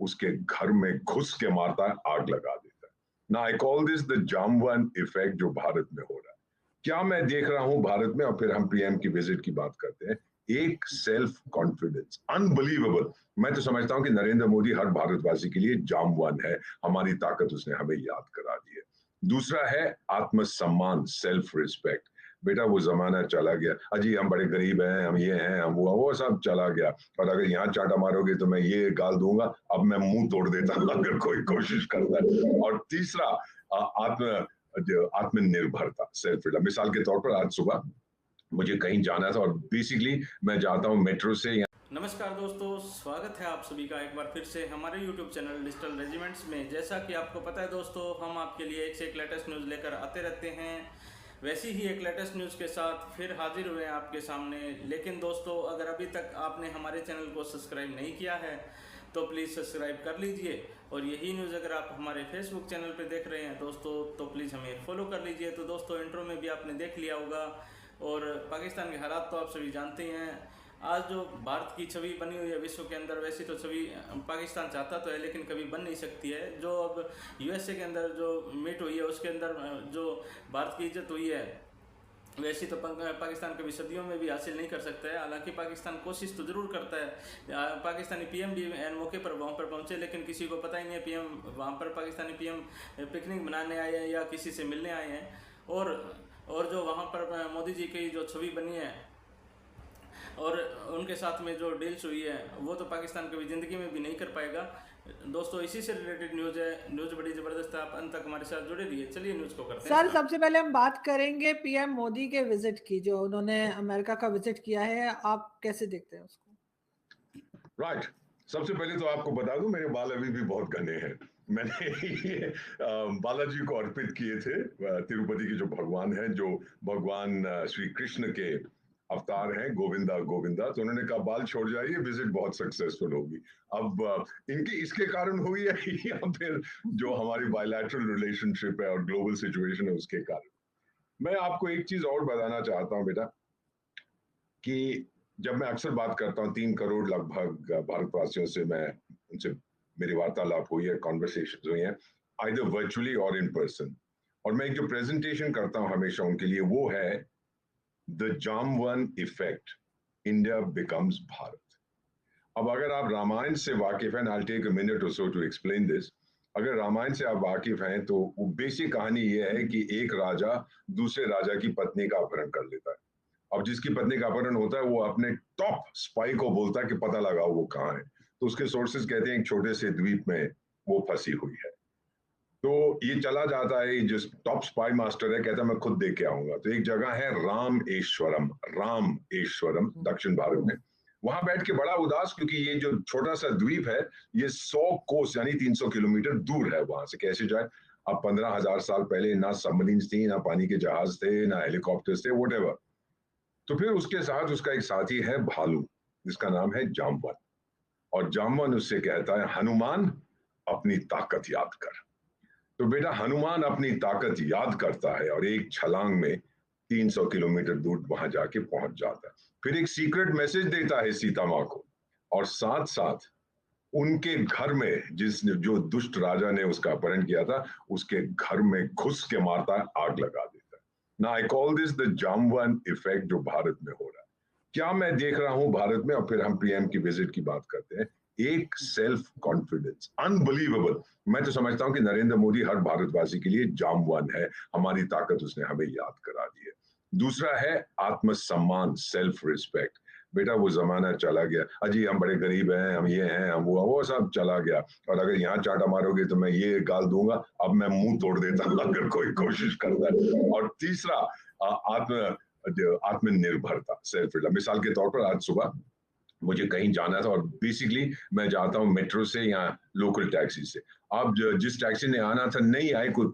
उसके घर में घुस के मारता है, आग लगा देता है। ना I call this the Jamvan effect जो भारत में हो रहा है। क्या मैं देख रहा हूं भारत में, और फिर हम पीएम की विजिट की बात करते हैं। एक सेल्फ कॉन्फिडेंस अनबिलीवेबल। मैं तो समझता हूं कि नरेंद्र मोदी हर भारतवासी के लिए जामवन है। हमारी ताकत उसने हमें याद करा दी है। दूसरा है आत्मसम्मान, सेल्फ रिस्पेक्ट। बेटा वो जमाना चला गया, अजी हम बड़े गरीब हैं, हम ये हैं, हम वो सब चला गया। और अगर यहाँ चाटा मारोगे तो मैं ये गाल दूंगा, अब मैं मुंह तोड़ देता हूं अगर कोई कोशिश करता है। और तीसरा आत्मनिर्भरता, सेल्फ। मिसाल के तौर पर आज सुबह मुझे कहीं जाना था और बेसिकली मैं जाता हूँ मेट्रो से। नमस्कार दोस्तों, स्वागत है आप सभी का एक बार फिर से हमारे YouTube चैनल डिजिटल रेजिमेंट्स में। जैसा कि आपको पता है दोस्तों, हम आपके लिए एक से एक लेटेस्ट न्यूज़ लेकर आते रहते हैं। वैसी ही एक लेटेस्ट न्यूज़ के साथ फिर हाजिर हुए हैं आपके सामने। लेकिन दोस्तों, अगर अभी तक आपने हमारे चैनल को सब्सक्राइब नहीं किया है तो प्लीज़ सब्सक्राइब कर लीजिए। और यही न्यूज़ अगर आप हमारे फेसबुक चैनल पर देख रहे हैं दोस्तों तो प्लीज़ हमें फॉलो कर लीजिए। तो दोस्तों, इंट्रो में भी आपने देख लिया होगा और पाकिस्तान के हालात तो आप सभी जानते हैं। आज जो भारत की छवि बनी हुई है विश्व के अंदर, वैसी तो छवि पाकिस्तान चाहता तो है लेकिन कभी बन नहीं सकती है। जो अब यूएसए के अंदर जो मीट हुई है उसके अंदर जो भारत की इज्जत हुई है, वैसी तो पाकिस्तान कभी सदियों में भी हासिल नहीं कर सकता है। हालांकि पाकिस्तान कोशिश तो ज़रूर करता है। पाकिस्तानी पीएम भी एन मौके पर वहाँ पर पहुँचे, लेकिन किसी को पता ही नहीं है पीएम वहाँ पर पाकिस्तानी पीएम पिकनिक मनाने आए हैं या किसी से मिलने आए हैं। और जो वहाँ पर मोदी जी की जो छवि बनी है और उनके साथ में जो डील्स हुई है वो तो पाकिस्तान कभी ज़िंदगी में भी नहीं कर पाएगा। दोस्तों, इसी से रिलेटेड न्यूज़ है। न्यूज़ बड़ी ज़बरदस्त है, आप अंत तक हमारे साथ जुड़े रहिए। चलिए न्यूज़ को करते हैं सर। सबसे पहले हम बात करेंगे पीएम मोदी के विजिट की, जो उन्होंने अमेरिका का विजिट किया है। आप कैसे देखते हैं उसको? राइट। सबसे पहले तो आपको बता दूं, मेरे बाल अभी भी बहुत घने हैं। मैंने ये बालाजी को अर्पित किए थे। तिरुपति के जो भगवान हैं, जो भगवान श्री कृष्ण के अवतार हैं, गोविंदा गोविंदा, तो उन्होंने कहा बाल छोड़ जाइए, विजिट बहुत सक्सेसफुल होगी। अब इनकी इसके कारण हुई है या फिर जो हमारी बायलैटरल रिलेशनशिप है और ग्लोबल सिचुएशन है उसके कारण। मैं आपको एक चीज और बताना चाहता हूं बेटा, कि जब मैं अक्सर बात करता हूँ 3 करोड़ लगभग भारतवासियों से, मैं उनसे मेरी वार्तालाप हुई है, कॉन्वर्सेशन हुई है, आइदर वर्चुअली और इन पर्सन। और मैं एक जो प्रेजेंटेशन करता हूँ हमेशा उनके लिए, वो है the Jamvan effect, India becomes Bharat. अब अगर आप रामायण से वाकिफ हैं, आई टेक अ मिनट और सो टू एक्सप्लेन दिस। अगर रामायण से आप वाकिफ हैं तो वो बेसिक कहानी ये है कि एक राजा दूसरे राजा की पत्नी का अपहरण कर लेता है। अब जिसकी पत्नी का अपहरण होता है वो अपने टॉप स्पाई को बोलता है कि पता लगाओ वो कहाँ है। तो उसके सोर्सेज कहते हैं एक छोटे से द्वीप में वो फंसी हुई है। तो ये चला जाता है, जो टॉप स्पाई मास्टर है कहता है मैं खुद देख के आऊंगा। तो एक जगह है रामेश्वरम, रामेश्वरम दक्षिण भारत में। वहां बैठ के बड़ा उदास, क्योंकि ये जो छोटा सा द्वीप है ये 100 कोस यानी 300 किलोमीटर दूर है वहां से। कैसे जाए? अब 15,000 साल पहले ना सबमरीन थी, ना पानी के जहाज थे, ना हेलीकॉप्टर थे, वोटेवर। तो फिर उसके साथ उसका एक साथी है भालू, जिसका नाम है जामवन। और जामवन उससे कहता है हनुमान अपनी ताकत याद कर। तो बेटा हनुमान अपनी ताकत याद करता है और एक छलांग में 300 किलोमीटर दूर वहां जाके पहुंच जाता है। फिर एक सीक्रेट मैसेज देता है सीता माँ को, और साथ साथ उनके घर में जो दुष्ट राजा ने उसका अपहरण किया था, उसके घर में घुस के मारता है, आग लगा देता है। ना I call this the Jamvan effect जो भारत में हो रहा है। क्या मैं देख रहा हूं भारत में, और फिर हम पीएम की विजिट की बात करते हैं। एक सेल्फ कॉन्फिडेंस अनबिलीवेबल। मैं तो समझता हूं कि नरेंद्र मोदी हर भारतवासी के लिए जामवन है। हमारी ताकत उसने हमें याद करा दी है। दूसरा है आत्मसम्मान, सेल्फ रिस्पेक्ट। बेटा वो जमाना चला गया, अजी हम बड़े गरीब हैं, हम ये हैं, हम वो सब चला गया। और अगर यहाँ चाटा मारोगे तो मैं ये गाल दूंगा, अब मैं मुंह तोड़ देता हूं अगर कोई कोशिश करता है। और तीसरा आत्मनिर्भरता, सेल्फ। मिसाल के तौर पर आज सुबह मुझे कहीं जाना था और बेसिकली मैं जाता हूँ मेट्रो से या लोकल टैक्सी से। अब जिस टैक्सी ने आना था नहीं आई, कोई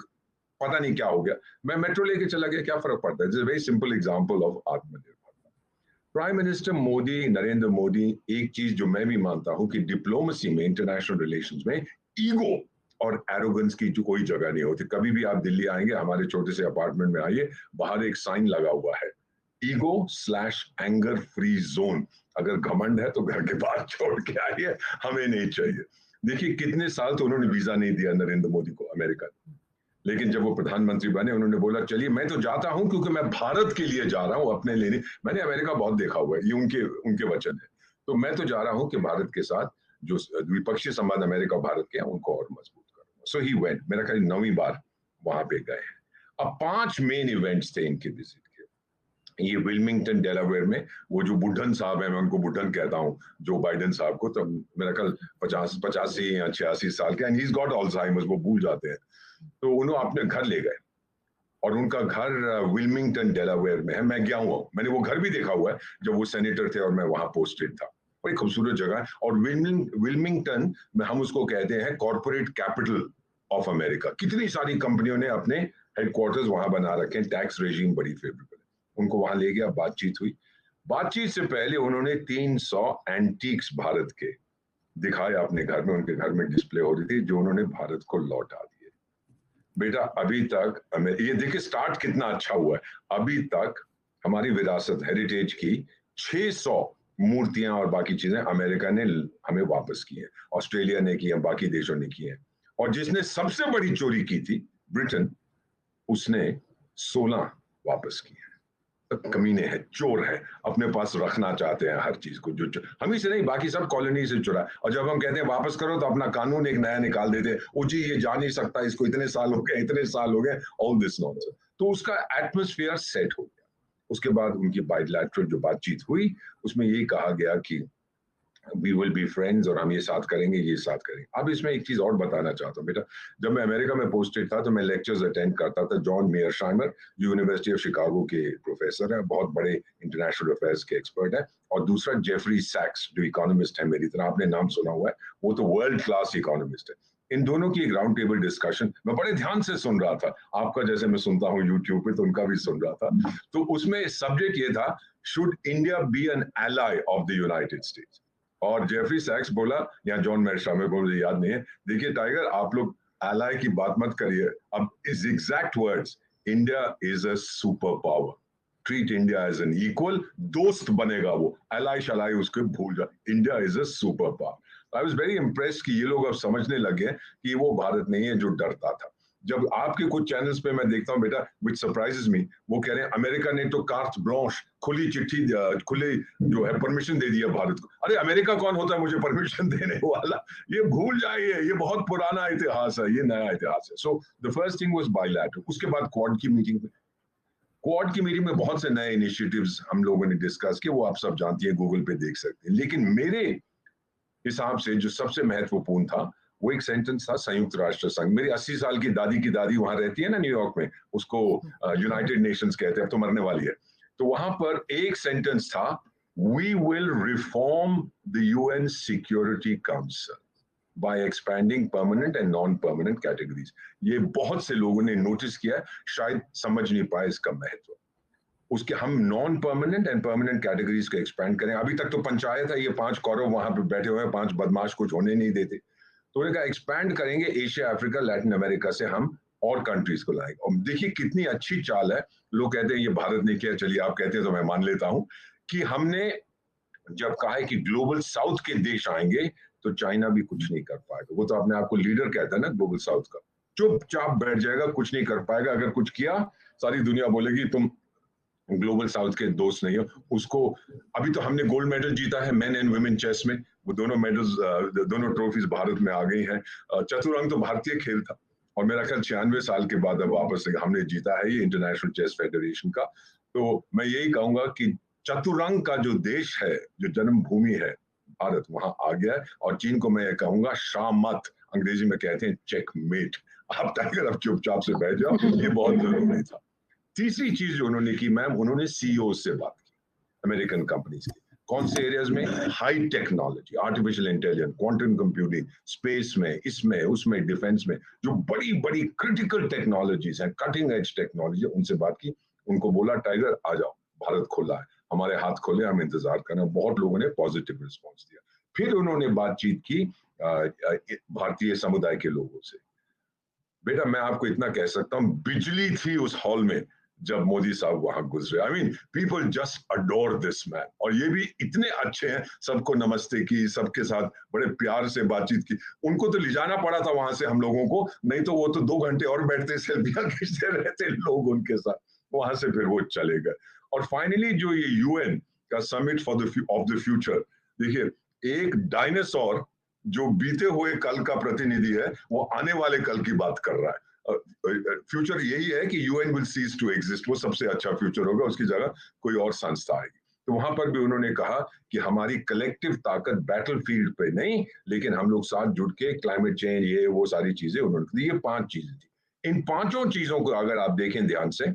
पता नहीं क्या हो गया, मैं मेट्रो लेके चला गया, क्या फर्क पड़ता है? वेरी सिंपल एग्जांपल ऑफ आत्मनिर्भरता। प्राइम मिनिस्टर मोदी, नरेंद्र मोदी, एक चीज जो मैं भी मानता हूं कि डिप्लोमेसी में, इंटरनेशनल रिलेशंस में ईगो और एरोगेंस की जो कोई जगह नहीं होती। कभी भी आप दिल्ली आएंगे, हमारे छोटे से अपार्टमेंट में आइए, बाहर एक साइन लगा हुआ है, ईगो/एंगर फ्री जोन। अगर घमंड है तो घर के बाहर छोड़ के आइए, हमें नहीं चाहिए। देखिए कितने साल तो उन्होंने वीजा नहीं दिया नरेंद्र मोदी को अमेरिका, लेकिन जब वो प्रधानमंत्री बने उन्होंने बोला चलिए मैं तो जाता हूं क्योंकि मैं भारत के लिए जा रहा हूं, अपने लिए। मैंने अमेरिका बहुत देखा हुआ है, ये उनके उनके वचन है। तो मैं तो जा रहा हूं कि भारत के साथ जो द्विपक्षीय संबंध अमेरिका और भारत के हैं उनको और मजबूत करूंगा। सो ही वेंट, मेरा ख्याल 9वीं बार वहां पे गए हैं। अब 5 मेन इवेंट्स थे इनके विजिट के। ये विल्मिंगटन डेलावेयर में, वो जो बुढ़न साहब है, मैं उनको बुढ़न कहता हूँ, जो बाइडेन साहब को, तो मेरा ख्याल 85 या 86 साल के, एंड ही गॉट अल्जाइमर्स, वो भूल जाते हैं। तो उन्होंने अपने घर ले गए और उनका घर विल्मिंगटन डेलावेयर में है। मैं गया हुआ, मैंने वो घर भी देखा हुआ है जब वो सेनेटर थे और मैं वहां पोस्टेड था। बड़ी खूबसूरत जगह है। और विल्मिंगटन में हम उसको कहते हैं कॉर्पोरेट कैपिटल ऑफ अमेरिका। कितनी सारी कंपनियों ने अपने हेडक्वार्टर्स वहां बना रखे हैं, टैक्स रेजिम बड़ी फेवरेबल है। उनको वहां ले गया, बातचीत हुई। बातचीत से पहले उन्होंने 300 एंटीक्स भारत के दिखाए अपने घर में, उनके घर में डिस्प्ले हो रही थी, जो उन्होंने भारत को लौटा दिए। बेटा अभी तक ये देखिए स्टार्ट कितना अच्छा हुआ है। अभी तक हमारी विरासत हेरिटेज की 600 मूर्तियां और बाकी चीजें अमेरिका ने हमें वापस की हैं, ऑस्ट्रेलिया ने की है, बाकी देशों ने की है। और जिसने सबसे बड़ी चोरी की थी ब्रिटेन, उसने 16 वापस की है। कमीने हैं, चोर है, अपने पास रखना चाहते हैं हर चीज को। जो हम ही से नहीं, बाकी सब कॉलोनी से चुरा। और जब हम कहते हैं वापस करो तो अपना कानून एक नया निकाल देते हैं, ओ जी ये जा नहीं सकता, इसको इतने साल हो गए, इतने साल हो गए, ऑल दिस नॉनसेंस। तो उसका एटमॉस्फेयर सेट हो गया। उसके बाद उनकी बायलैटरल जो बातचीत हुई उसमें यही कहा गया कि वी विल बी फ्रेंड्स, और हम ये साथ करेंगे, ये साथ करेंगे। अब इसमें एक चीज और बताना चाहता हूँ बेटा, जब मैं अमेरिका में पोस्टेड था तो मैं लेक्चर्स अटेंड करता था। जॉन मेयरशाइमर यूनिवर्सिटी ऑफ शिकागो के प्रोफेसर है, बहुत बड़े इंटरनेशनल अफेयर्स के एक्सपर्ट है। और दूसरा जेफरी सैक्स, जो इकोनॉमिस्ट है मेरी तरह, आपने नाम सुना हुआ है, वो तो वर्ल्ड क्लास इकोनॉमिस्ट है। इन दोनों की एक राउंड टेबल डिस्कशन मैं बड़े ध्यान से सुन रहा था, आपका जैसे मैं सुनता हूँ यूट्यूब पे, तो उनका भी सुन रहा था। तो उसमें सब्जेक्ट ये था, should India be an ally of the United States. और जेफरी सैक्स बोला, या जॉन मेयरशाइमर को, मुझे याद नहीं है, देखिए टाइगर आप लोग एलाई की बात मत करिए। अब इस exact words, India is a super power, treat India as an equal, दोस्त बनेगा वो, एलाई शलाई उसके भूल जा, India is a super power. I was very impressed कि ये लोग अब समझने लगे कि वो भारत नहीं है जो डरता था। जब आपके कुछ चैनल्स पे मैं देखता हूँ बेटा, विच सरप्राइजेस मी, वो कह रहे हैं अमेरिका ने तो कार्ट ब्लॉश, खुली चिट्ठी, खुली जो है परमिशन दे दिया भारत को। अरे अमेरिका कौन होता है मुझे परमिशन देने वाला? ये भूल जाइए, ये बहुत पुराना इतिहास है, ये नया इतिहास है। So the first thing was bilateral. उसके बाद क्वाड की मीटिंग में, क्वाड की मीटिंग में बहुत से नए इनिशिएटिव्स हम लोगों ने डिस्कस किए, वो आप सब जानती हैं, गूगल पे देख सकते हैं। लेकिन मेरे हिसाब से जो सबसे महत्वपूर्ण था वो एक सेंटेंस था, संयुक्त राष्ट्र संघ। मेरी 80 साल की दादी वहां रहती है ना न्यूयॉर्क में, उसको यूनाइटेड नेशंस कहते हैं, अब तो मरने वाली है। तो वहां पर एक सेंटेंस था, we will reform the UN Security Council by expanding permanent and non permanent categories. ये बहुत से लोगों ने नोटिस किया, शायद समझ नहीं पाए इसका महत्व। उसके हम non permanent and permanent categories को एक्सपैंड करें। अभी तक तो पंचायत है, ये 5 कौरव वहां पे बैठे हुए हैं, 5 बदमाश कुछ होने नहीं देते। तो उन्होंने कहा एक्सपैंड करेंगे, एशिया, अफ्रीका, लैटिन अमेरिका से हम और कंट्रीज को लाएंगे। और देखिए कितनी अच्छी चाल है। लोग कहते हैं ये भारत ने किया, चलिए आप कहते हैं तो मैं मान लेता हूं कि हमने जब कहा है कि ग्लोबल साउथ के देश आएंगे तो चाइना भी कुछ नहीं कर पाएगा। वो तो अपने आप को लीडर कहता है ना ग्लोबल साउथ का, चुपचाप बैठ जाएगा, कुछ नहीं कर पाएगा। अगर कुछ किया सारी दुनिया बोलेगी तुम ग्लोबल साउथ के दोस्त नहीं हो। उसको अभी तो हमने गोल्ड मेडल जीता है मेन एंड वुमेन चेस में, वो दोनों मेडल्स, दोनों ट्रॉफीज भारत में आ गई हैं। चतुरंग तो भारतीय खेल था, और मेरा ख्याल 96 साल के बाद अब वापस से हमने जीता है ये इंटरनेशनल चेस फेडरेशन का। तो मैं यही कहूंगा कि चतुरंग का जो देश है, जो जन्मभूमि है भारत, वहां आ गया है। और चीन को मैं ये कहूंगा शामत, अंग्रेजी में कहते हैं चेकमेट। आप टाइगर अब चुपचाप से बैठ जाओ, ये बहुत जरूरी था। तीसरी चीज जो उन्होंने की मैम, उन्होंने सीईओ से बात की अमेरिकन कंपनीज की। कौन से एरियाज में? High technology, artificial intelligence, quantum computing, space में, इसमें उसमें, डिफेंस में, जो बड़ी बड़ी क्रिटिकल टेक्नोलॉजीज हैं, कटिंग एज टेक्नोलॉजी, उनसे बात की। उनको बोला टाइगर आ जाओ, भारत खुला है, हमारे हाथ खोले, हम इंतजार कर रहे हैं। बहुत लोगों ने पॉजिटिव रिस्पॉन्स दिया। फिर उन्होंने बातचीत की भारतीय समुदाय के लोगों से। बेटा मैं आपको इतना कह सकता हूं, बिजली थी उस हॉल में जब मोदी साहब वहां गुजरे। I mean people just adore this man, और ये भी इतने अच्छे हैं, सबको नमस्ते की, सबके साथ बड़े प्यार से बातचीत की। उनको तो ले जाना पड़ा था वहां से हम लोगों को, नहीं तो वो तो 2 घंटे और बैठते सेल्फियां खींचते रहते लोग उनके साथ, वहां से फिर वो चले गए। और फाइनली जो ये यूएन का summit for the of the future, देखिए एक डायनासोर जो बीते हुए कल का प्रतिनिधि है, वो आने वाले कल की बात कर रहा है। फ्यूचर यही है कि UN will cease to exist, वो सबसे अच्छा फ्यूचर होगा, उसकी जगह कोई और संस्था आएगी। तो वहां पर भी उन्होंने कहा कि हमारी कलेक्टिव ताकत बैटलफील्ड पे नहीं, लेकिन हम लोग साथ जुड़ के क्लाइमेट चेंज, ये वो सारी चीजें उन्होंने, ये 5 चीजें थी। इन 5 चीजों को अगर आप देखें ध्यान से,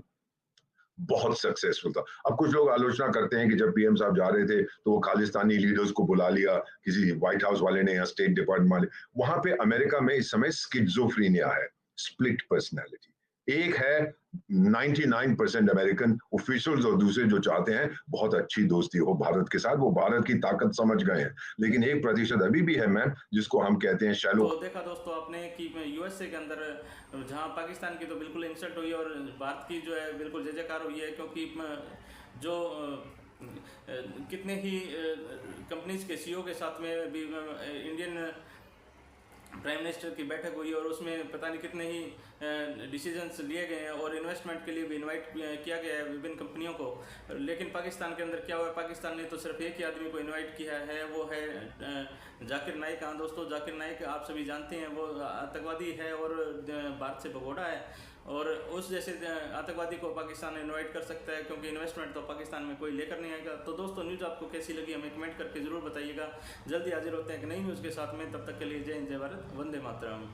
बहुत सक्सेसफुल था। अब कुछ लोग आलोचना करते हैं कि जब पीएम साहब जा रहे थे तो वो खालिस्तानी लीडर्स को बुला लिया, किसी व्हाइट हाउस वाले ने या स्टेट डिपार्टमेंट वाले। वहां पे अमेरिका में इस समय स्किज़ोफ्रेनिया है, स्प्लिट पर्सनैलिटी। एक है 99% अमेरिकन ऑफिशियल्स और दूसरे जो चाहते हैं बहुत अच्छी दोस्ती हो भारत के साथ, वो भारत की ताकत समझ गए हैं, लेकिन 1% अभी भी है मैम, जिसको हम कहते हैं शैलो। तो देखा दोस्तों आपने कि यूएसए के अंदर जहां पाकिस्तान की तो बिल्कुल इंसल्ट हुई और भारत की जो है बिल्कुल जय जयकार हुई है, क्योंकि जो कितने ही कंपनीज के सीईओ के साथ में भी इंडियन प्राइम मिनिस्टर की बैठक हुई और उसमें पता नहीं कितने ही डिसीजंस लिए गए हैं और इन्वेस्टमेंट के लिए भी इनवाइट किया गया है विभिन्न कंपनियों को। लेकिन पाकिस्तान के अंदर क्या हुआ है, पाकिस्तान ने तो सिर्फ एक ही आदमी को इनवाइट किया है, वो है जाकिर नाइक। हाँ दोस्तों, जाकिर नाइक आप सभी जानते हैं वो आतंकवादी है और भारत से भगोड़ा है, और उस जैसे आतंकवादी को पाकिस्तान इनवाइट कर सकता है, क्योंकि इन्वेस्टमेंट तो पाकिस्तान में कोई लेकर नहीं आएगा। तो दोस्तों न्यूज़ आपको कैसी लगी हमें कमेंट करके ज़रूर बताइएगा। जल्दी हाजिर होते हैं एक नई न्यूज़ के साथ में, तब तक के लिए जय हिंद, जय भारत, वंदे मातरम।